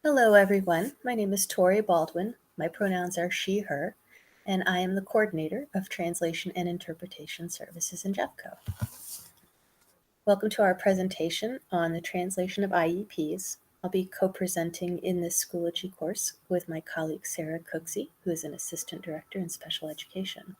Hello, everyone. My name is Tori Baldwin. My pronouns are she, her, and I am the coordinator of Translation and Interpretation Services in Jeffco. Welcome to our presentation on the translation of IEPs. I'll be co-presenting in this Schoology course with my colleague Sarah Cooksey, who is an Assistant Director in Special Education.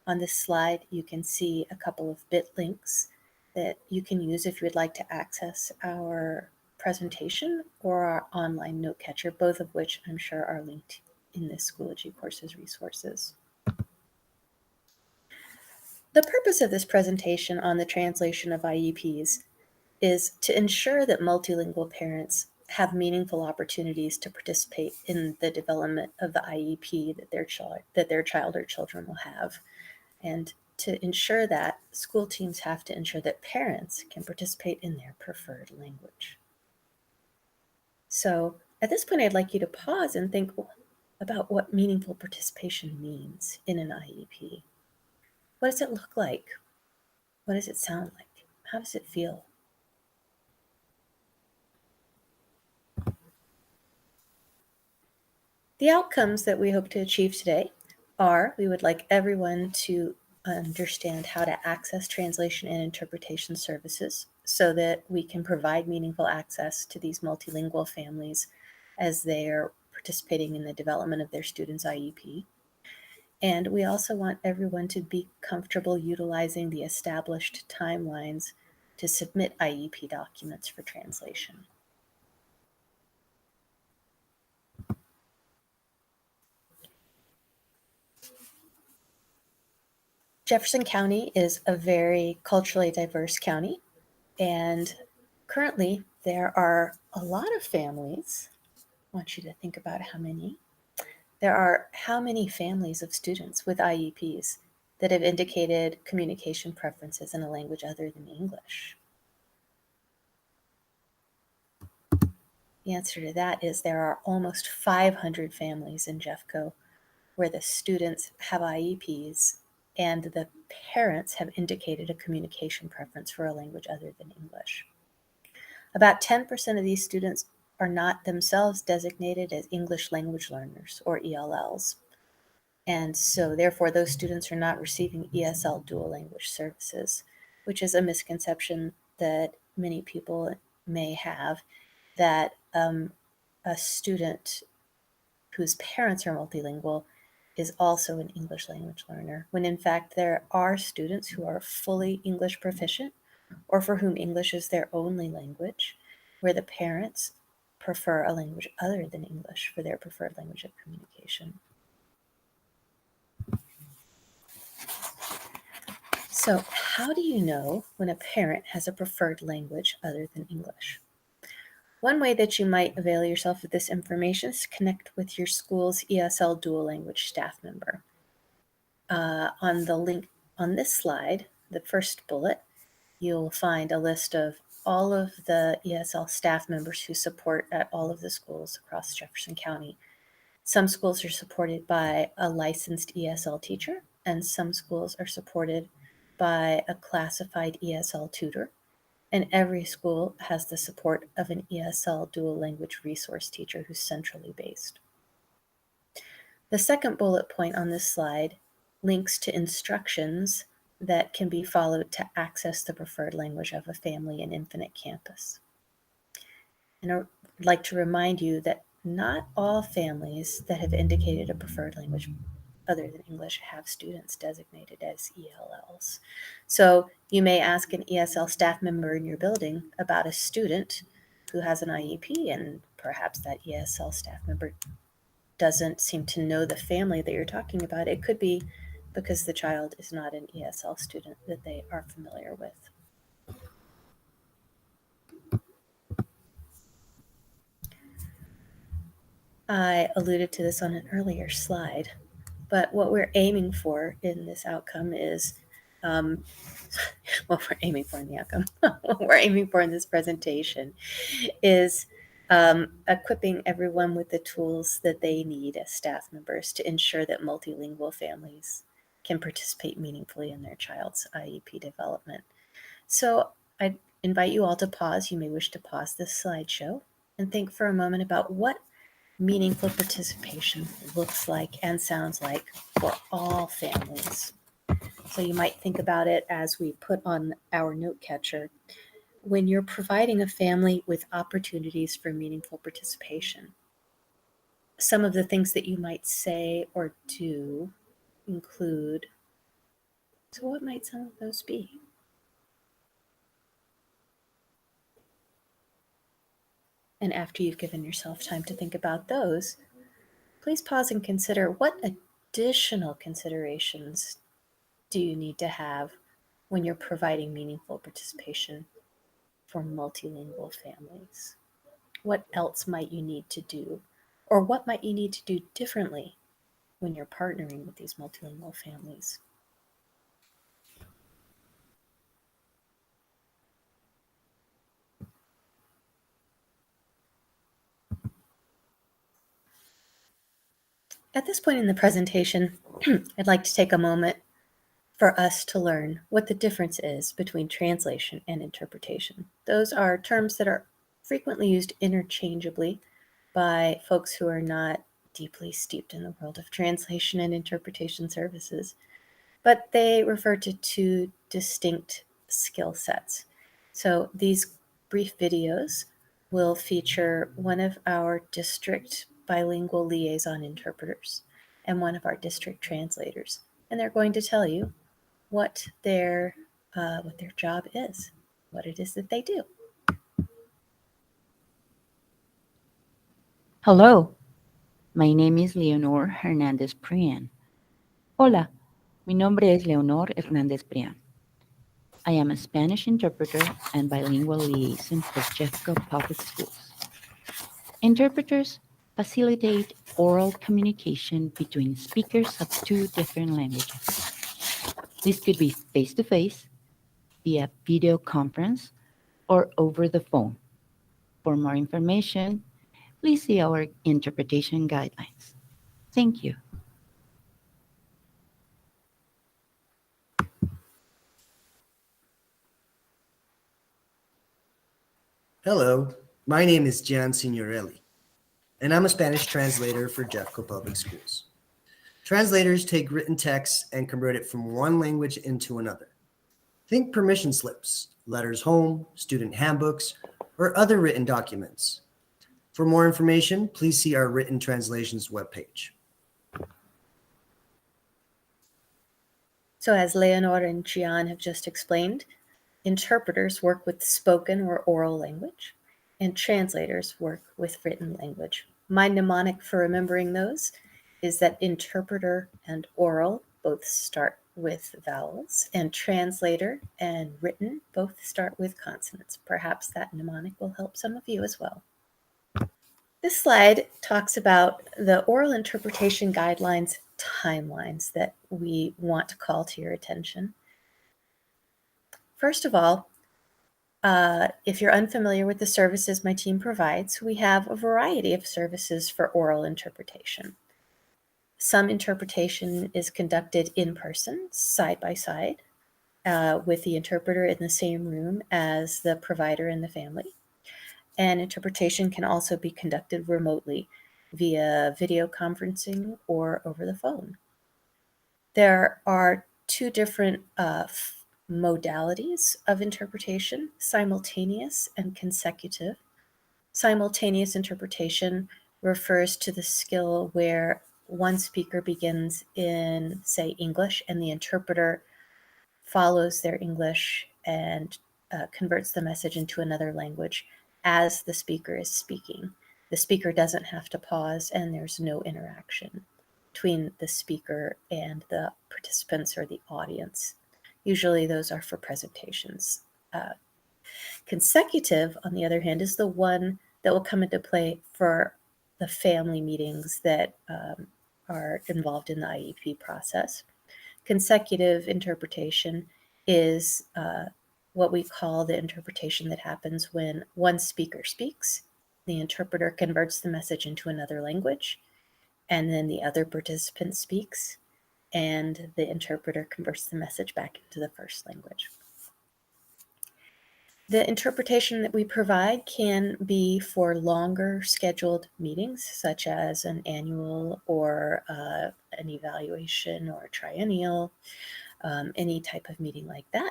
On this slide, you can see a couple of bit links that you can use if you would like to access our presentation or our online note catcher, both of which I'm sure are linked in this Schoology course's resources. The purpose of this presentation on the translation of IEPs is to ensure that multilingual parents have meaningful opportunities to participate in the development of the IEP that their child or children will have. And to ensure that, school teams have to ensure that parents can participate in their preferred language. So at this point, I'd like you to pause and think about what meaningful participation means in an IEP. What does it look like? What does it sound like? How does it feel? The outcomes that we hope to achieve today are we would like everyone to understand how to access translation and interpretation services so that we can provide meaningful access to these multilingual families as they are participating in the development of their students' IEP. And we also want everyone to be comfortable utilizing the established timelines to submit IEP documents for translation. Jefferson County is a very culturally diverse county, and currently there are a lot of families. I want you to think about how many. There are how many families of students with IEPs that have indicated communication preferences in a language other than English? The answer to that is there are almost 500 families in Jeffco where the students have IEPs and the parents have indicated a communication preference for a language other than English. About 10% of these students are not themselves designated as English language learners or ELLs. And so therefore those students are not receiving ESL dual language services, which is a misconception that many people may have, that a student whose parents are multilingual is also an English language learner, when in fact there are students who are fully English proficient or for whom English is their only language, where the parents prefer a language other than English for their preferred language of communication. So, how do you know when a parent has a preferred language other than English? One way that you might avail yourself of this information is to connect with your school's ESL dual language staff member. On the link on this slide, the first bullet, you'll find a list of all of the ESL staff members who support at all of the schools across Jefferson County. Some schools are supported by a licensed ESL teacher, and some schools are supported by a classified ESL tutor. And every school has the support of an ESL dual language resource teacher who's centrally based. The second bullet point on this slide links to instructions that can be followed to access the preferred language of a family in Infinite Campus. And I'd like to remind you that not all families that have indicated a preferred language other than English have students designated as ELLs. So you may ask an ESL staff member in your building about a student who has an IEP, and perhaps that ESL staff member doesn't seem to know the family that you're talking about. It could be because the child is not an ESL student that they are familiar with. I alluded to this on an earlier slide, but what we're aiming for in this outcome is what we're aiming for in the outcome, what we're aiming for in this presentation is equipping everyone with the tools that they need as staff members to ensure that multilingual families can participate meaningfully in their child's IEP development. So I invite you all to pause. You may wish to pause this slideshow and think for a moment about what meaningful participation looks like and sounds like for all families. So you might think about it as we put on our note catcher when you're providing a family with opportunities for meaningful participation. Some of the things that you might say or do include, so what might some of those be? And after you've given yourself time to think about those, please pause and consider what additional considerations do you need to have when you're providing meaningful participation for multilingual families? What else might you need to do? Or what might you need to do differently when you're partnering with these multilingual families? At this point in the presentation, I'd like to take a moment for us to learn what the difference is between translation and interpretation. Those are terms that are frequently used interchangeably by folks who are not deeply steeped in the world of translation and interpretation services, but they refer to two distinct skill sets. So these brief videos will feature one of our district bilingual liaison interpreters and one of our district translators, and they're going to tell you what their job is, what it is that they do. Hello, my name is Leonor Hernández Prian. Hola, mi nombre es Leonor Hernández Prian. I am a Spanish interpreter and bilingual liaison for Jeffco Public Schools. Interpreters facilitate oral communication between speakers of two different languages. This could be face to face, via video conference, or over the phone. For more information, please see our interpretation guidelines. Thank you. Hello, my name is Gian Signorelli, and I'm a Spanish translator for Jeffco Public Schools. Translators take written text and convert it from one language into another. Think permission slips, letters home, student handbooks, or other written documents. For more information, please see our written translations webpage. So, as Leonor and Gian have just explained, interpreters work with spoken or oral language, and translators work with written language. My mnemonic for remembering those is that interpreter and oral both start with vowels, and translator and written both start with consonants. Perhaps that mnemonic will help some of you as well. This slide talks about the oral interpretation guidelines timelines that we want to call to your attention. First of all, if you're unfamiliar with the services my team provides, we have a variety of services for oral interpretation. Some interpretation is conducted in person, side by side, with the interpreter in the same room as the provider and the family. And interpretation can also be conducted remotely via video conferencing or over the phone. There are two different modalities of interpretation: simultaneous and consecutive. Simultaneous interpretation refers to the skill where one speaker begins in, say, English, and the interpreter follows their English and converts the message into another language as the speaker is speaking. The speaker doesn't have to pause, and there's no interaction between the speaker and the participants or the audience. Usually those are for presentations. Consecutive, on the other hand, is the one that will come into play for the family meetings that are involved in the IEP process. Consecutive interpretation is what we call the interpretation that happens when one speaker speaks, the interpreter converts the message into another language, and then the other participant speaks, and the interpreter converts the message back into the first language. The interpretation that we provide can be for longer scheduled meetings, such as an annual or an evaluation or triennial, any type of meeting like that.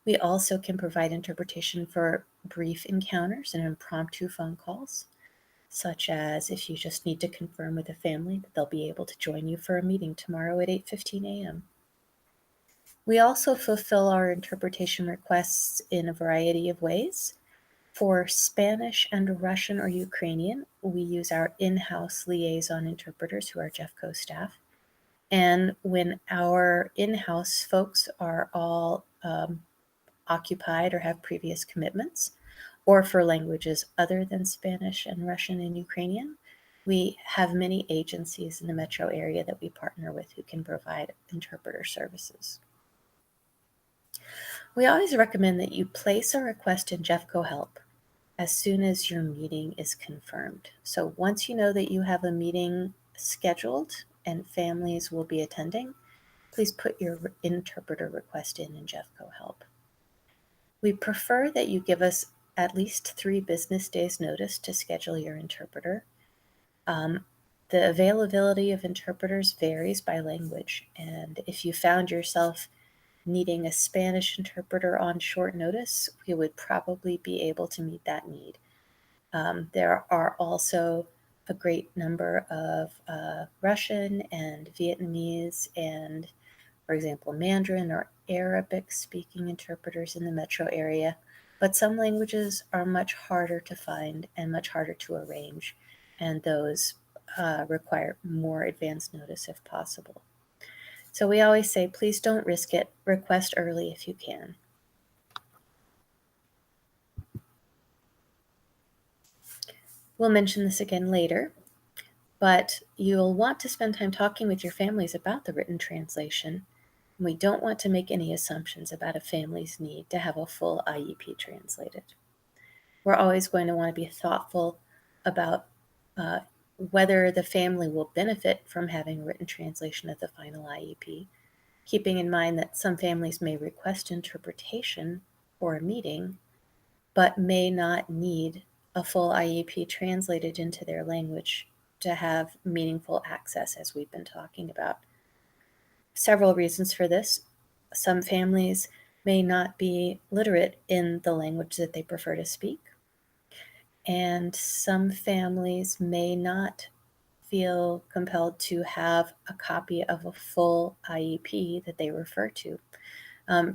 We also can provide interpretation for brief encounters and impromptu phone calls, such as if you just need to confirm with a family that they'll be able to join you for a meeting tomorrow at 8:15 a.m. We also fulfill our interpretation requests in a variety of ways. For Spanish and Russian or Ukrainian, we use our in-house liaison interpreters who are Jeffco staff. And when our in-house folks are all occupied or have previous commitments, or for languages other than Spanish and Russian and Ukrainian, we have many agencies in the metro area that we partner with who can provide interpreter services. We always recommend that you place a request in Jeffco Help as soon as your meeting is confirmed. So once you know that you have a meeting scheduled and families will be attending, please put your interpreter request in Jeffco Help. We prefer that you give us at least 3 business days notice to schedule your interpreter. The availability of interpreters varies by language, and if you found yourself needing a Spanish interpreter on short notice, we would probably be able to meet that need. There are also a great number of Russian and Vietnamese and, for example, Mandarin or Arabic speaking interpreters in the metro area, but some languages are much harder to find and much harder to arrange, and those require more advance notice if possible. So we always say, please don't risk it. Request early if you can. We'll mention this again later, but you'll want to spend time talking with your families about the written translation. We don't want to make any assumptions about a family's need to have a full IEP translated. We're always going to want to be thoughtful about whether the family will benefit from having a written translation of the final IEP, keeping in mind that some families may request interpretation for a meeting, but may not need a full IEP translated into their language to have meaningful access, as we've been talking about. Several reasons for this. Some families may not be literate in the language that they prefer to speak, and some families may not feel compelled to have a copy of a full IEP that they refer to.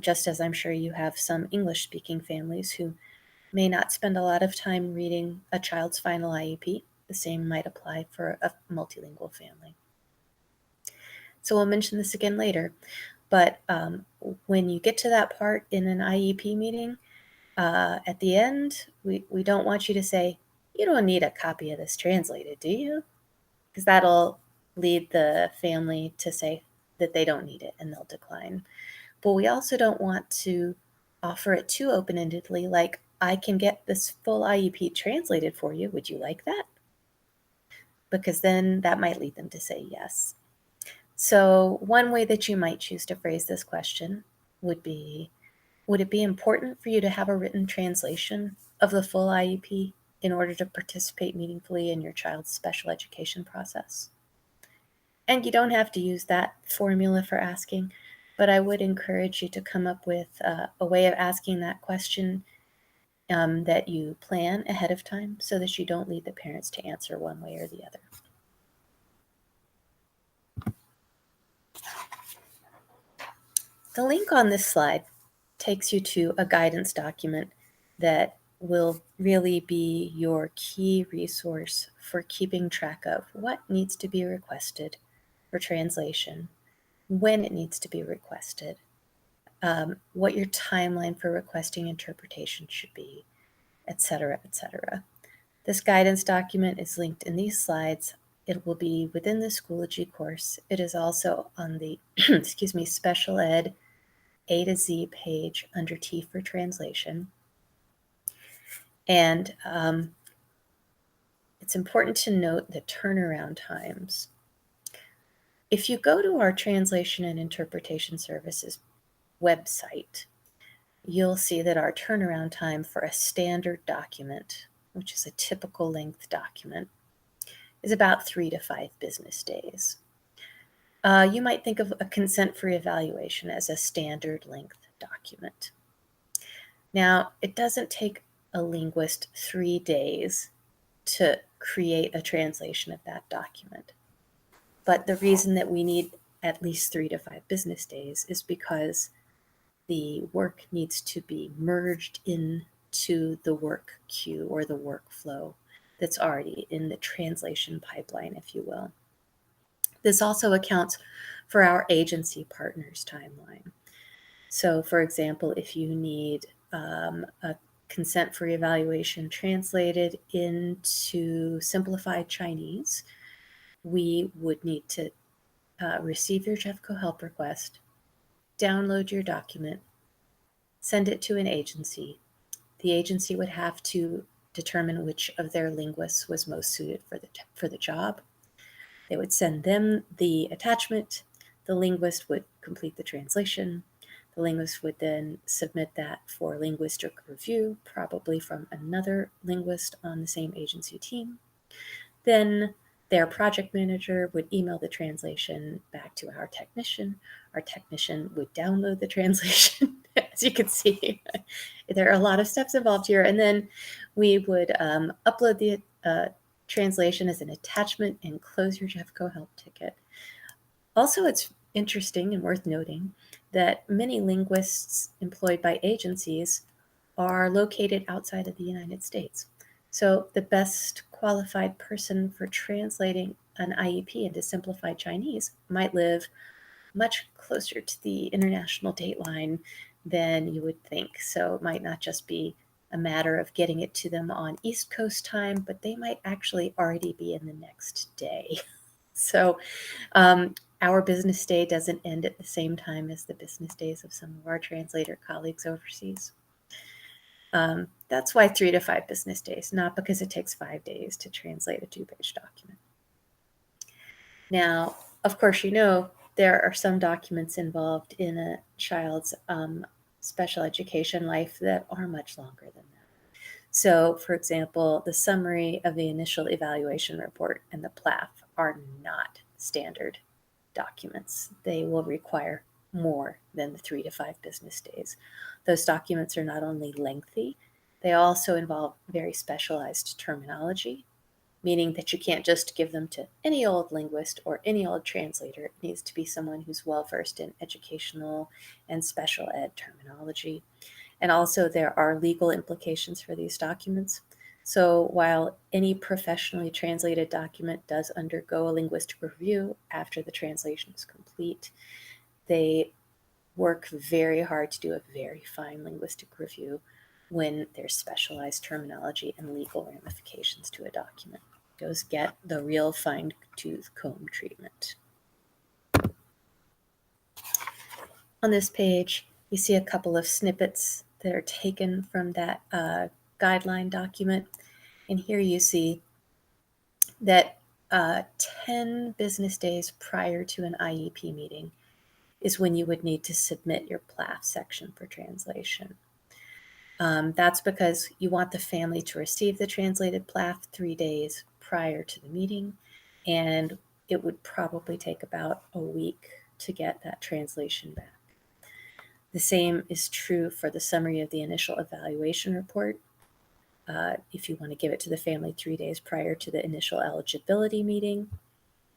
Just as I'm sure you have some English-speaking families who may not spend a lot of time reading a child's final IEP. The same might apply for a multilingual family. So we'll mention this again later, but when you get to that part in an IEP meeting, at the end, we don't want you to say, you don't need a copy of this translated, do you? Because that'll lead the family to say that they don't need it and they'll decline. But we also don't want to offer it too open-endedly, like, I can get this full IEP translated for you. Would you like that? Because then that might lead them to say yes. So one way that you might choose to phrase this question would be, would it be important for you to have a written translation of the full IEP in order to participate meaningfully in your child's special education process? And you don't have to use that formula for asking, but I would encourage you to come up with a way of asking that question that you plan ahead of time so that you don't lead the parents to answer one way or the other. The link on this slide takes you to a guidance document that will really be your key resource for keeping track of what needs to be requested for translation, when it needs to be requested, what your timeline for requesting interpretation should be, etc., etc. This guidance document is linked in these slides. It will be within the Schoology course. It is also on the special ed A to Z page under T for translation. And it's important to note the turnaround times. If you go to our translation and interpretation services website, you'll see that our turnaround time for a standard document, which is a typical length document, is about 3 to 5 business days. You might think of a consent for evaluation as a standard length document. Now, it doesn't take a linguist 3 days to create a translation of that document. But the reason that we need at least 3 to 5 business days is because the work needs to be merged into the work queue or the workflow that's already in the translation pipeline, if you will. This also accounts for our agency partners' timeline. So, for example, if you need a consent for evaluation translated into simplified Chinese, we would need to receive your Jeffco help request, download your document, send it to an agency. The agency would have to determine which of their linguists was most suited for the job. They would send them the attachment. The linguist would complete the translation. The linguist would then submit that for linguistic review, probably from another linguist on the same agency team. Then their project manager would email the translation back to our technician. Our technician would download the translation. As you can see, there are a lot of steps involved here. And then we would upload the translation as an attachment and close your Jeffco help ticket. Also, it's interesting and worth noting that many linguists employed by agencies are located outside of the United States. So the best qualified person for translating an IEP into simplified Chinese might live much closer to the international date line than you would think. So it might not just be a matter of getting it to them on East Coast time, but they might actually already be in the next day. So our business day doesn't end at the same time as the business days of some of our translator colleagues overseas. That's why 3 to 5 business days, not because it takes 5 days to translate a 2-page document. Now, of course, you know there are some documents involved in a child's special education life that are much longer than that. So, for example, the summary of the initial evaluation report and the PLAF are not standard documents. They will require more than the 3 to 5 business days. Those documents are not only lengthy, they also involve very specialized terminology, meaning that you can't just give them to any old linguist or any old translator. It needs to be someone who's well versed in educational and special ed terminology. And also, there are legal implications for these documents. So while any professionally translated document does undergo a linguistic review after the translation is complete, they work very hard to do a very fine linguistic review when there's specialized terminology and legal ramifications to a document. Those get the real fine-tooth comb treatment. On this page, you see a couple of snippets that are taken from that guideline document. And here you see that 10 business days prior to an IEP meeting is when you would need to submit your PLAF section for translation. That's because you want the family to receive the translated PLAF 3 days prior to the meeting, and it would probably take about a week to get that translation back. The same is true for the summary of the initial evaluation report. If you want to give it to the family 3 days prior to the initial eligibility meeting,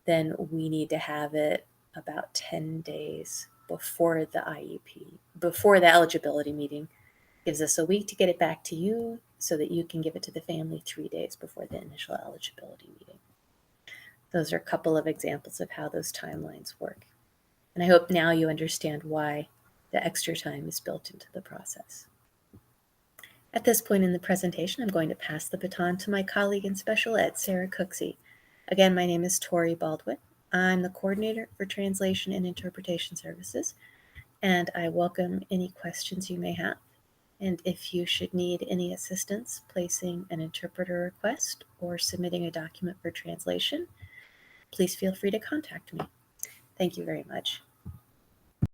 then we need to have it about 10 days before the IEP, before the eligibility meeting. Gives us a week to get it back to you so that you can give it to the family 3 days before the initial eligibility meeting. Those are a couple of examples of how those timelines work. And I hope now you understand why the extra time is built into the process. At this point in the presentation, I'm going to pass the baton to my colleague in special ed, Sarah Cooksey. Again, my name is Tori Baldwin. I'm the coordinator for translation and interpretation services, and I welcome any questions you may have. And if you should need any assistance placing an interpreter request or submitting a document for translation, please feel free to contact me. Thank you very much.